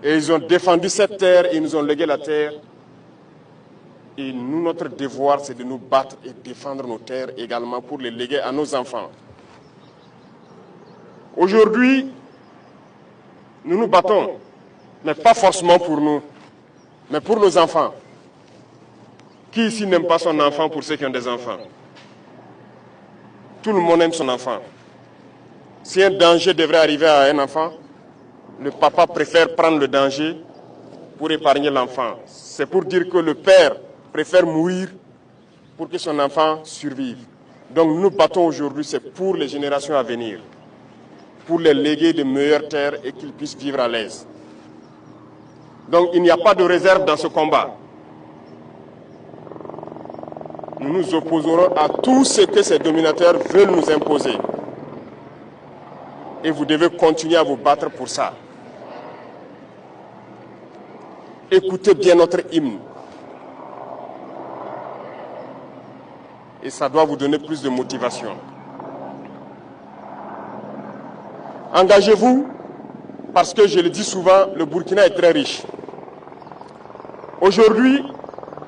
Et ils ont défendu cette terre et ils nous ont légué la terre. Et nous, notre devoir, c'est de nous battre et défendre nos terres également pour les léguer à nos enfants. Aujourd'hui, nous nous battons, mais pas forcément pour nous, mais pour nos enfants. Qui ici n'aime pas son enfant pour ceux qui ont des enfants? Tout le monde aime son enfant. Si un danger devrait arriver à un enfant, le papa préfère prendre le danger pour épargner l'enfant. C'est pour dire que le père préfère mourir pour que son enfant survive. Donc nous nous battons aujourd'hui, c'est pour les générations à venir, pour les léguer de meilleures terres et qu'ils puissent vivre à l'aise. Donc il n'y a pas de réserve dans ce combat. Nous nous opposerons à tout ce que ces dominateurs veulent nous imposer. Et vous devez continuer à vous battre pour ça. Écoutez bien notre hymne. Et ça doit vous donner plus de motivation. Engagez-vous, parce que je le dis souvent, le Burkina est très riche. Aujourd'hui,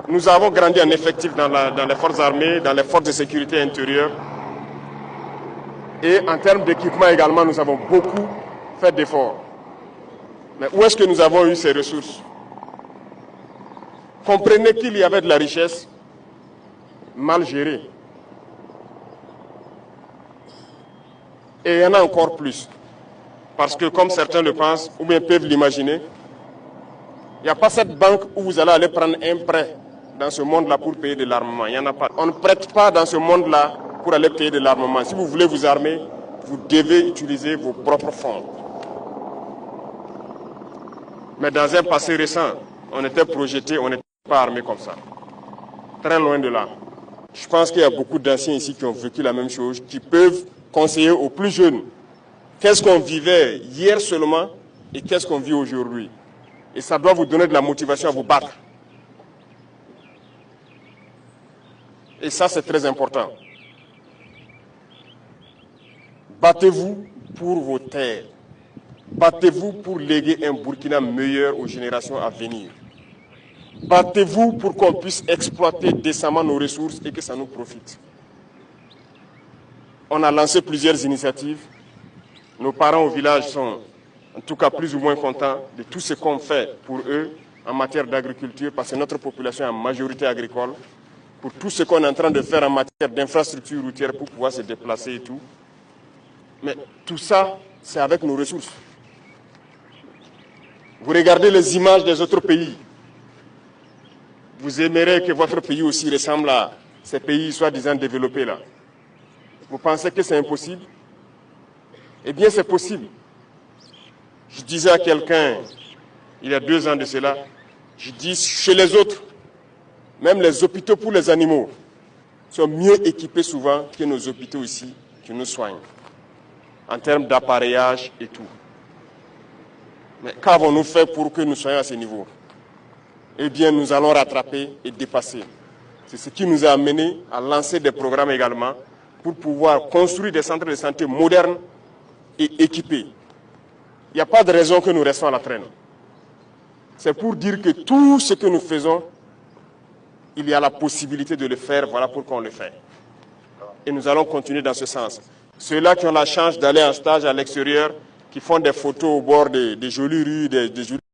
nous avons grandi en effectif dans les forces armées, dans les forces de sécurité intérieure. Et en termes d'équipement également, nous avons beaucoup fait d'efforts. Mais où est-ce que nous avons eu ces ressources? Comprenez qu'il y avait de la richesse mal gérée. Et il y en a encore plus. Parce que comme certains le pensent, ou bien peuvent l'imaginer, il n'y a pas cette banque où vous allez aller prendre un prêt dans ce monde-là pour payer de l'armement. Il n'y en a pas. On ne prête pas dans ce monde-là pour aller payer de l'armement. Si vous voulez vous armer, vous devez utiliser vos propres fonds. Mais dans un passé récent, on était projeté, on n'était pas armé comme ça. Très loin de là. Je pense qu'il y a beaucoup d'anciens ici qui ont vécu la même chose, qui peuvent conseiller aux plus jeunes qu'est-ce qu'on vivait hier seulement et qu'est-ce qu'on vit aujourd'hui. Et ça doit vous donner de la motivation à vous battre. Et ça, c'est très important. Battez-vous pour vos terres. Battez-vous pour léguer un Burkina meilleur aux générations à venir. Battez-vous pour qu'on puisse exploiter décemment nos ressources et que ça nous profite. On a lancé plusieurs initiatives. Nos parents au village sont en tout cas plus ou moins contents de tout ce qu'on fait pour eux en matière d'agriculture, parce que notre population est en majorité agricole, pour tout ce qu'on est en train de faire en matière d'infrastructures routières pour pouvoir se déplacer et tout. Mais tout ça, c'est avec nos ressources. Vous regardez les images des autres pays. Vous aimerez que votre pays aussi ressemble à ces pays soi-disant développés là. Vous pensez que c'est impossible? Eh bien, c'est possible. Je disais à quelqu'un, il y a 2 ans de cela, je dis chez les autres, même les hôpitaux pour les animaux sont mieux équipés souvent que nos hôpitaux ici qui nous soignent, en termes d'appareillage et tout. Mais qu'avons-nous fait pour que nous soyons à ce niveau? Eh bien, nous allons rattraper et dépasser. C'est ce qui nous a amené à lancer des programmes également pour pouvoir construire des centres de santé modernes et équipés. Il n'y a pas de raison que nous restons à la traîne. C'est pour dire que tout ce que nous faisons, il y a la possibilité de le faire, voilà pourquoi on le fait. Et nous allons continuer dans ce sens. Ceux-là qui ont la chance d'aller en stage à l'extérieur, qui font des photos au bord des jolies rues, des jolies